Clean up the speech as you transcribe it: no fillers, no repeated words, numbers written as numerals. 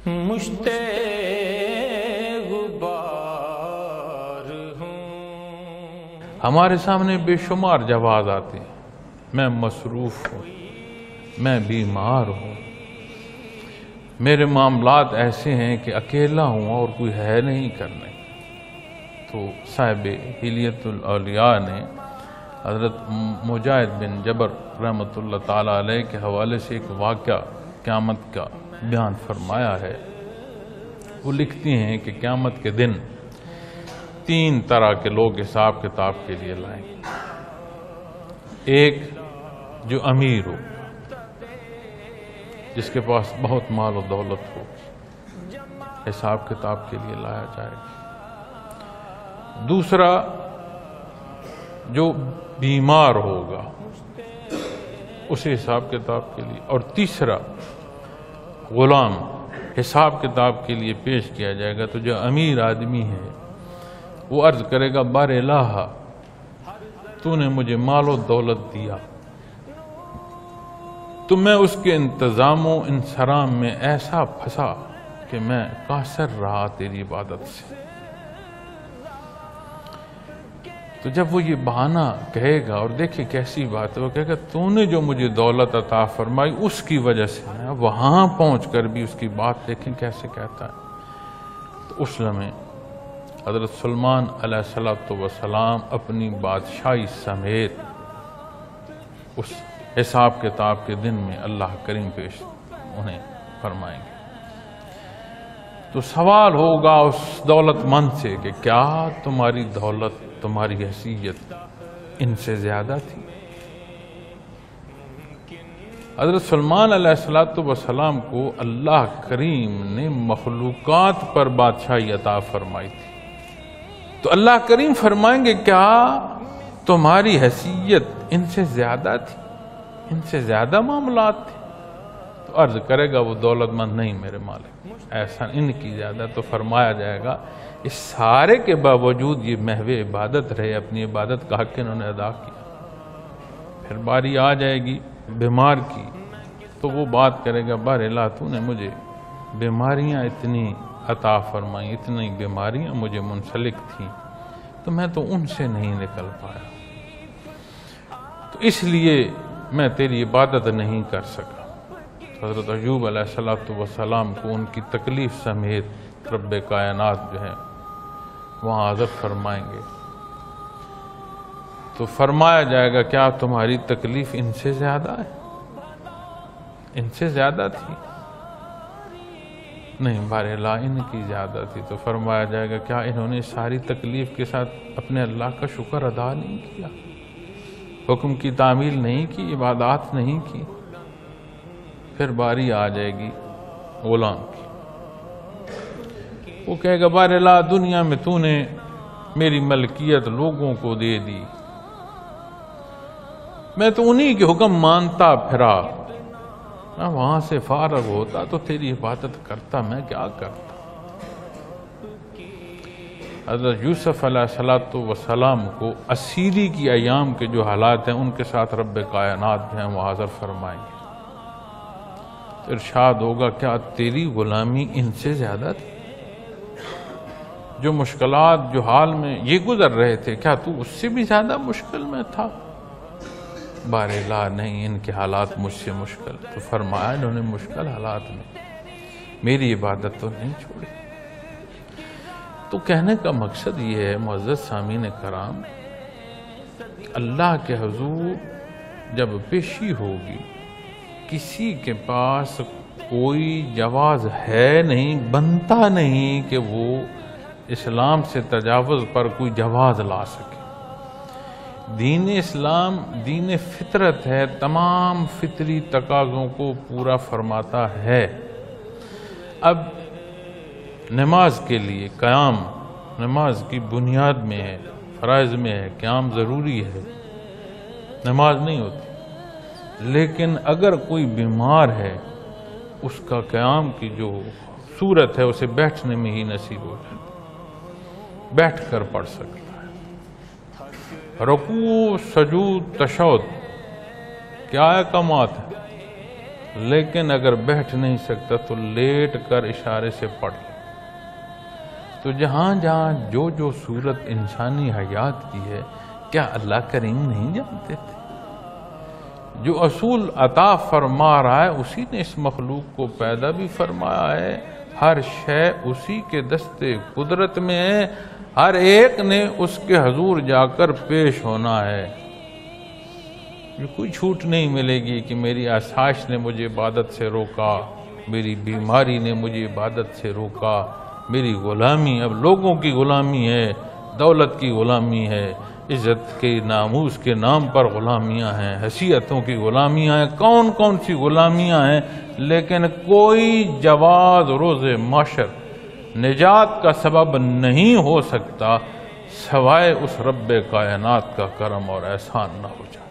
مشتے غبار ہوں۔ ہمارے سامنے بے شمار جواز آتے ہیں، میں مصروف ہوں، میں بیمار ہوں، میرے معاملات ایسے ہیں کہ اکیلا ہوں اور کوئی ہے نہیں کرنے۔ تو صاحب حلیت الاولیاء نے حضرت مجاہد بن جبر رحمۃ اللہ تعالیٰ علیہ کے حوالے سے ایک واقعہ قیامت کا بیان فرمایا ہے۔ وہ لکھتی ہیں کہ قیامت کے دن 3 طرح کے لوگ حساب کتاب کے لیے لائیں گے۔ ایک جو امیر ہو، جس کے پاس بہت مال و دولت ہو، حساب کتاب کے لیے لایا جائے گا۔ دوسرا جو بیمار ہوگا، اسے حساب کتاب کے لیے۔ اور تیسرا غلام حساب کتاب کے لیے پیش کیا جائے گا۔ تو جو امیر آدمی ہے وہ عرض کرے گا، بار الہ تو نے مجھے مال و دولت دیا، تو میں اس کے انتظام و انصرام میں ایسا پھنسا کہ میں قاصر رہا تیری عبادت سے۔ تو جب وہ یہ بہانہ کہے گا، اور دیکھیں کیسی بات ہے، وہ کہے گا تو نے جو مجھے دولت عطا فرمائی اس کی وجہ سے میں وہاں پہنچ کر بھی اس کی بات دیکھیں کیسے کہتا ہے۔ تو اس لمحے حضرت سلمان علیہ السلام اپنی بادشاہی سمیت اس حساب کتاب کے دن میں اللہ کریم پیش انہیں فرمائیں گے۔ تو سوال ہوگا اس دولت مند سے کہ کیا تمہاری دولت، تمہاری حیثیت ان سے زیادہ تھی؟ حضرت سلمان علیہ السلام کو اللہ کریم نے مخلوقات پر بادشاہی عطا فرمائی تھی۔ تو اللہ کریم فرمائیں گے کیا تمہاری حیثیت ان سے زیادہ تھی، ان سے زیادہ معاملات تھے؟ تو عرض کرے گا وہ دولت مند، نہیں میرے مالک، ایسا ان کی زیادہ۔ تو فرمایا جائے گا اس سارے کے باوجود یہ محو عبادت رہے، اپنی عبادت کا حق انہوں نے ادا کیا۔ پھر باری آ جائے گی بیمار کی، تو وہ بات کرے گا، بار الہ تو نے مجھے بیماریاں اتنی عطا فرمائیں، اتنی بیماریاں مجھے منسلک تھیں، تو میں تو ان سے نہیں نکل پایا، تو اس لیے میں تیری عبادت نہیں کر سکا۔ حضرت ایوب علیہ السلام کو ان کی تکلیف سمیت رب کائنات جو ہے وہاں حاضر فرمائیں گے۔ تو فرمایا جائے گا کیا تمہاری تکلیف ان سے زیادہ ہے، ان سے زیادہ تھی؟ نہیں، بار الہ ان کی زیادہ تھی۔ تو فرمایا جائے گا کیا انہوں نے ساری تکلیف کے ساتھ اپنے اللہ کا شکر ادا نہیں کیا، حکم کی تعمیل نہیں کی، عبادات نہیں کی؟ پھر باری آ جائے گی غلام کی، وہ کہے گا بار الہ دنیا میں تو نے میری ملکیت لوگوں کو دے دی، میں تو انہی کے حکم مانتا پھرا، میں وہاں سے فارغ ہوتا تو تیری عبادت کرتا، میں کیا کرتا؟ حضرت یوسف علیہ السلام کو اسیری کی ایام کے جو حالات ہیں ان کے ساتھ رب کائنات جو ہیں وہ حاضر فرمائیں گے۔ تو ارشاد ہوگا کیا تیری غلامی ان سے زیادہ تھی؟ جو مشکلات جو حال میں یہ گزر رہے تھے، کیا تو اس سے بھی زیادہ مشکل میں تھا؟ بار الہ نہیں، ان کے حالات مجھ سے مشکل۔ تو فرمایا انہوں نے مشکل حالات میں میری عبادت تو نہیں چھوڑی۔ تو کہنے کا مقصد یہ ہے معزز سامعین کرام، اللہ کے حضور جب پیشی ہوگی، کسی کے پاس کوئی جواز ہے نہیں، بنتا نہیں کہ وہ اسلام سے تجاوز پر کوئی جواز لا سکے۔ دین اسلام دین فطرت ہے، تمام فطری تقاضوں کو پورا فرماتا ہے۔ اب نماز کے لیے قیام نماز کی بنیاد میں ہے، فرائض میں ہے، قیام ضروری ہے، نماز نہیں ہوتی۔ لیکن اگر کوئی بیمار ہے، اس کا قیام کی جو صورت ہے اسے بیٹھنے میں ہی نصیب ہو جاتی، بیٹھ کر پڑھ سکتا ہے۔ رکوع، سجود، تشہد کیا احکامات ہیں؟ لیکن اگر بیٹھ نہیں سکتا تو لیٹ کر اشارے سے پڑھ لے۔ تو جہاں جہاں جو جو صورت انسانی حیات کی ہے، کیا اللہ کریم نہیں جانتے تھے؟ جو اصول عطا فرما رہا ہے اسی نے اس مخلوق کو پیدا بھی فرمایا ہے، ہر شے اسی کے دستے قدرت میں ہے، ہر ایک نے اس کے حضور جا کر پیش ہونا ہے۔ کوئی چھوٹ نہیں ملے گی کہ میری آسائش نے مجھے عبادت سے روکا، میری بیماری نے مجھے عبادت سے روکا، میری غلامی اب لوگوں کی غلامی ہے، دولت کی غلامی ہے، عزت کے ناموس کے نام پر غلامیاں ہیں، حیثیتوں کی غلامیاں ہیں، کون کون سی غلامیاں ہیں، لیکن کوئی جواز روز محشر نجات کا سبب نہیں ہو سکتا سوائے اس رب کائنات کا کرم اور احسان نہ ہو جائے۔